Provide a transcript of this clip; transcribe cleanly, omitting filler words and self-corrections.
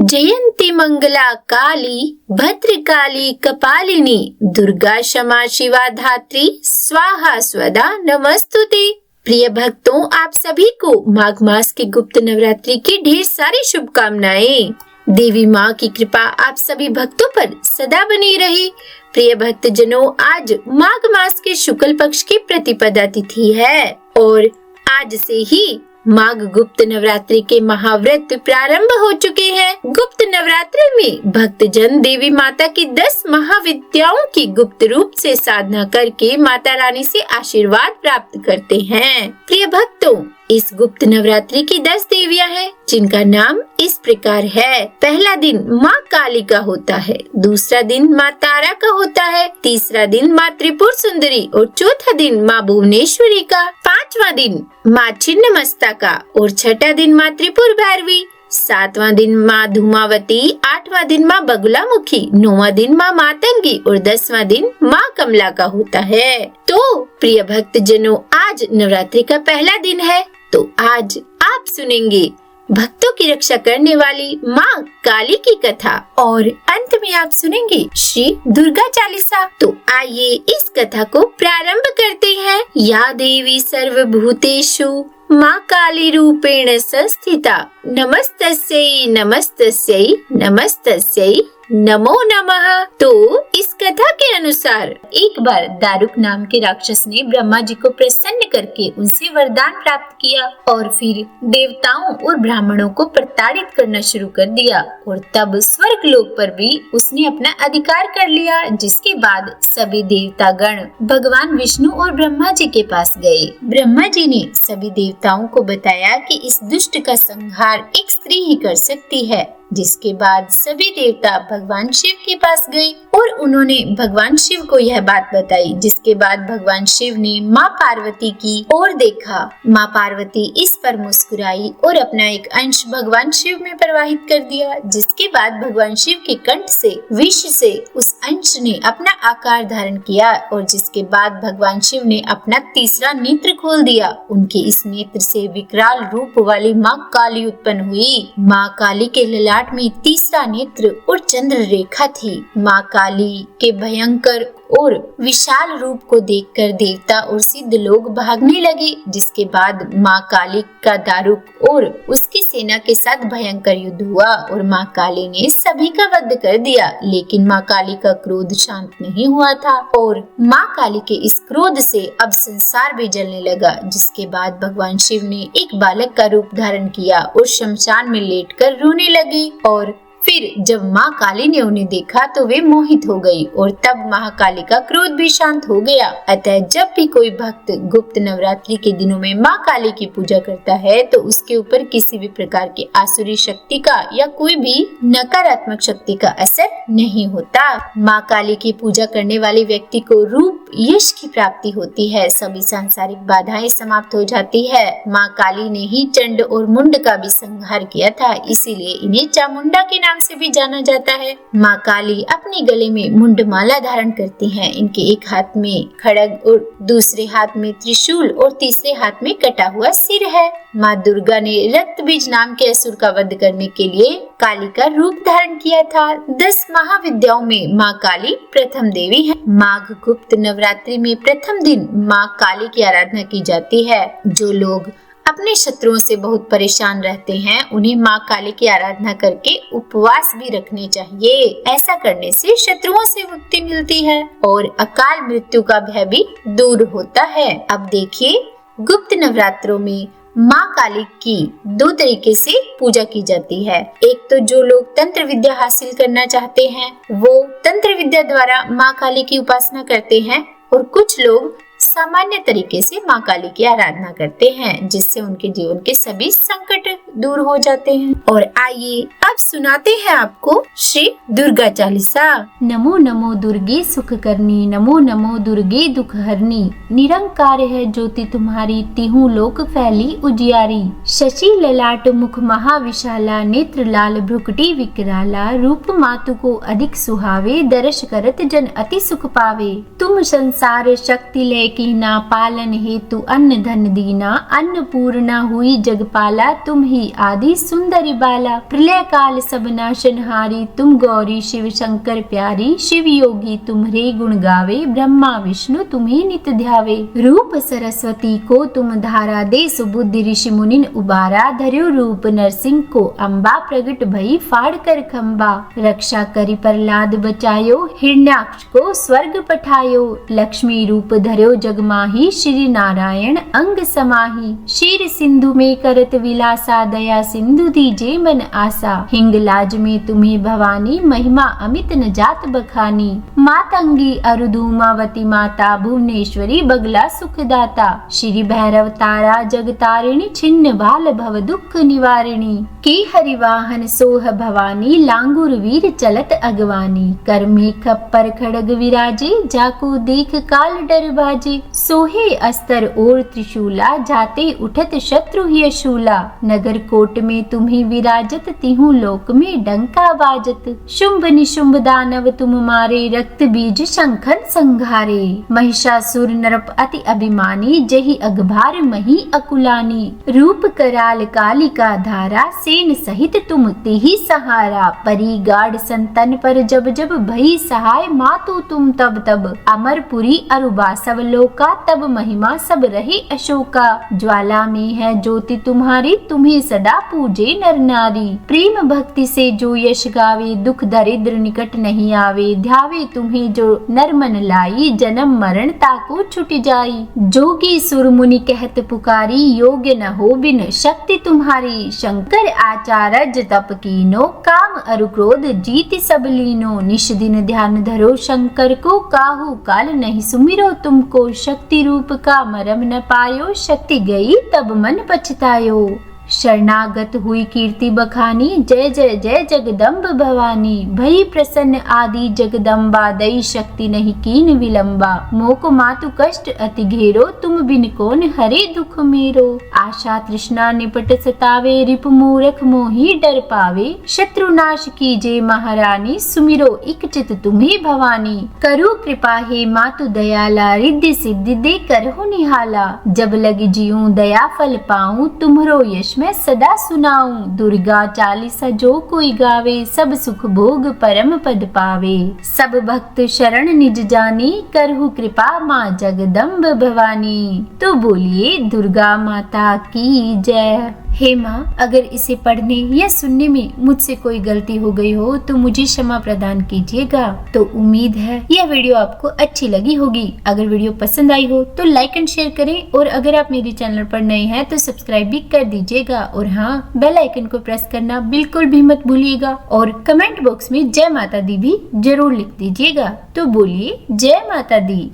जयंती मंगला काली भद्रकाली कपालिनी दुर्गा क्षमा शिवा धात्री स्वाहा स्वदा नमस्तुते। प्रिय भक्तों, आप सभी को माघ मास के गुप्त नवरात्रि की ढेर सारी शुभकामनाएं। देवी माँ की कृपा आप सभी भक्तों पर सदा बनी रहे। प्रिय भक्त जनों, आज माघ मास के शुक्ल पक्ष की प्रतिपदा तिथि है और आज से ही माघ गुप्त नवरात्रि के महाव्रत प्रारंभ हो चुके हैं। गुप्त नवरात्रि में भक्तजन देवी माता की 10 महाविद्याओं की गुप्त रूप से साधना करके माता रानी से आशीर्वाद प्राप्त करते हैं। प्रिय भक्तों, इस गुप्त नवरात्रि की 10 देवियां हैं जिनका नाम इस प्रकार है। पहला दिन माँ काली का होता है, दूसरा दिन माँ तारा का होता है, तीसरा दिन माँ त्रिपुर सुंदरी और चौथा दिन माँ भुवनेश्वरी का, पांचवा दिन माँ छिन्नमस्ता का और छठा दिन माँ त्रिपुर भैरवी, सातवां दिन माँ धूमावती, आठवां दिन माँ बगुलामुखी, नौवां दिन माँ मातंगी और 10वां दिन माँ कमला का होता है। तो प्रिय भक्त जनों, आज नवरात्रि का पहला दिन है, तो आज आप सुनेंगे भक्तों की रक्षा करने वाली माँ काली की कथा और अंत में आप सुनेंगे श्री दुर्गा चालीसा। तो आइए इस कथा को प्रारंभ करते हैं। या देवी सर्वभूतेषु माँ काली रूपेण संस्थिता नमस्तस्यै नमस्तस्यै नमस्तस्यै नमो नमः। तो इस कथा के अनुसार एक बार दारुक नाम के राक्षस ने ब्रह्मा जी को प्रसन्न करके उनसे वरदान प्राप्त किया और फिर देवताओं और ब्राह्मणों को प्रताड़ित करना शुरू कर दिया और तब स्वर्ग लोक पर भी उसने अपना अधिकार कर लिया। जिसके बाद सभी देवतागण भगवान विष्णु और ब्रह्मा जी के पास गए। ब्रह्मा जी ने सभी देवताओं को बताया कि इस दुष्ट का संहार एक स्त्री ही कर सकती है। जिसके बाद सभी देवता भगवान शिव के पास गए और उन्होंने भगवान शिव को यह बात बताई। जिसके बाद भगवान शिव ने माँ पार्वती की ओर देखा। माँ पार्वती इस पर मुस्कुराई और अपना एक अंश भगवान शिव में प्रवाहित कर दिया। जिसके बाद भगवान शिव के कंठ से विष से उस अंश ने अपना आकार धारण किया और जिसके बाद भगवान शिव ने अपना तीसरा नेत्र खोल दिया। उनके इस नेत्र से विकराल रूप वाली माँ काली उत्पन्न हुई। माँ काली के ललाट में तीसरा नेत्र और चंद्र रेखा थी। माँ काली के भयंकर और विशाल रूप को देखकर देवता और सिद्ध लोग भागने लगे। जिसके बाद माँ काली का दारुक और उसकी सेना के साथ भयंकर युद्ध हुआ और माँ काली ने सभी का वध कर दिया। लेकिन माँ काली का क्रोध शांत नहीं हुआ था और माँ काली के इस क्रोध से अब संसार भी जलने लगा। जिसके बाद भगवान शिव ने एक बालक का रूप धारण किया और शमशान में लेटकर रोने लगे और फिर जब माँ काली ने उन्हें देखा तो वे मोहित हो गई और तब महाकाली का क्रोध भी शांत हो गया। अतः जब भी कोई भक्त गुप्त नवरात्रि के दिनों में माँ काली की पूजा करता है तो उसके ऊपर किसी भी प्रकार की आसुरी शक्ति का या कोई भी नकारात्मक शक्ति का असर नहीं होता। माँ काली की पूजा करने वाले व्यक्ति को रूप यश की प्राप्ति होती है। सभी सांसारिक बाधाएं समाप्त हो जाती है। माँ काली ने ही चंड और मुंड का भी संहार किया था, इसीलिए इन्हें चामुंडा के नाम से भी जाना जाता है। माँ काली अपने गले में मुंड माला धारण करती हैं। इनके एक हाथ में खड्ग और दूसरे हाथ में त्रिशूल और तीसरे हाथ में कटा हुआ सिर है। माँ दुर्गा ने रक्त बीज नाम के असुर का वध करने के लिए काली का रूप धारण किया था। 10 महाविद्याओं में माँ काली प्रथम देवी है। माघ गुप्त नवरात्रि में प्रथम दिन माँ काली की आराधना की जाती है। जो लोग अपने शत्रुओं से बहुत परेशान रहते हैं उन्हें माँ काली की आराधना करके उपवास भी रखने चाहिए। ऐसा करने से शत्रुओं से मुक्ति मिलती है और अकाल मृत्यु का भय भी दूर होता है। अब देखिए, गुप्त नवरात्रों में माँ काली की 2 तरीके से पूजा की जाती है। एक तो जो लोग तंत्र विद्या हासिल करना चाहते हैं वो तंत्र विद्या द्वारा माँ काली की उपासना करते हैं और कुछ लोग सामान्य तरीके से माँ काली की आराधना करते हैं जिससे उनके जीवन के सभी संकट दूर हो जाते हैं। और आइए अब सुनाते हैं आपको श्री दुर्गा चालीसा। नमो नमो दुर्गे सुख करनी, नमो नमो दुर्गे दुख हरनी, निरंकार है ज्योति तुम्हारी, तिहु लोक फैली उजियारी। शशि ललाट मुख महाविशाला, नेत्र लाल भ्रुकुटी विकराला, रूप मातु को अधिक सुहावे, दर्श करत जन अति सुख पावे। तुम संसार शक्ति लय की कीना, पालन हेतु अन्न धन दीना, अन्नपूर्णा हुई जगपाला, तुम ही आदि सुंदरी बाला। प्रलय काल सब नाशनहारी, तुम गौरी शिव शंकर प्यारी, शिव योगी तुम्हारे गुण गावे, ब्रह्मा विष्णु तुम्हें नित ध्यावे। रूप सरस्वती को तुम धारा दे, सुबुद्धि ऋषि मुनिन उबारा, धर्यो रूप नरसिंह को अम्बा, प्रगट भई फाड़ कर खम्बा। रक्षा करी प्रहलाद बचायो, हिरण्याक्ष को स्वर्ग पठायो, लक्ष्मी रूप धर्यो जगमाही, श्री नारायण अंग समाही। क्षीर सिंधु में करत विलासा, दया सिंधु दीजे मन आसा, हिंगलाज में तुम्हें भवानी, महिमा अमित न जात बखानी। मातंगी अरुधुमावती माता, भुवनेश्वरी बगला सुखदाता, श्री भैरव तारा जगतारिणी, छिन्न बाल भव दुख निवारिणी। की हरिवाहन सोह भवानी, लांगुर वीर चलत अगवानी, कर में खप्पर खड़ग विराजे, जाको देख काल डर भाजे। सोहे अस्तर और त्रिशूला, जाते उठत शत्रु ही शूला, नगर कोट में तुम्हें विराजत, तिहु लोक में डंका बाजत। शुंभ निशुंभ दानव तुम मारे, रक्त बीज शंखन संघारे, महिषासुर नरप अति अभिमानी, जहि अगभार मही अकुलानी। रूप कराल कालिका धारा, सेन सहित तुम तेहि सहारा, परी गाढ़ संतन पर जब जब, भई सहाय मातु तुम तब तब। अमरपुरी अरुबा सब लोका, तब महिमा सब रहे अशोका। ज्वाला में है ज्योति तुम्हारी, तुम्हें सदा पूजे नर नारी। प्रेम भक्ति से जो यश गावे, दुख दरिद्र निकट नहीं आवे, ध्यावे तुम्हें जो नर मन लाई, जन्म मरण ताको छुट जाई। जोगी सुर मुनि कहत पुकारी, योग्य न हो बिन शक्ति तुम्हारी। शंकर आचार्य तप कीनो, काम अरु क्रोध जीत सब लीनो। निश दिन ध्यान धरो शंकर को, काहू काल नहीं सुमिरो तुमको। शक्ति रूप का मरम न पायो, शक्ति गई तब मन पछतायो। शरणागत हुई कीर्ति बखानी, जय जय जय जगदम्ब भवानी। भई प्रसन्न आदि जगदम्बा, दई शक्ति नहीं कीन विलंबा। मोको मातु कष्ट अति घेरो, तुम बिन कौन हरे दुख मेरो। आशा तृष्णा निपट सतावे, रिपु मूरख मोहि डर पावे। शत्रु नाश कीजे महारानी, सुमिरो इक चित तुम्हें भवानी। करो कृपा हे मातु दयाला, रिद्धि सिद्धि दे करहु निहाला। जब लग जियूं दया फल पाऊं, तुम्हरो यश मैं सदा सुनाऊं। दुर्गा चालीसा जो कोई गावे, सब सुख भोग परम पद पावे। सब भक्त शरण निज जानी, करहु कृपा माँ जगदम्ब भवानी। तो बोलिए दुर्गा माता की जय। हे माँ, अगर इसे पढ़ने या सुनने में मुझसे कोई गलती हो गई हो तो मुझे क्षमा प्रदान कीजिएगा। तो उम्मीद है यह वीडियो आपको अच्छी लगी होगी। अगर वीडियो पसंद आई हो तो लाइक एंड शेयर करें, और अगर आप मेरे चैनल पर नए हैं तो सब्सक्राइब भी कर दीजिएगा। और हाँ, बेल आइकन को प्रेस करना बिल्कुल भी मत भूलिएगा। और कमेंट बॉक्स में जय माता दी भी जरूर लिख दीजिएगा। तो बोलिए जय माता दी।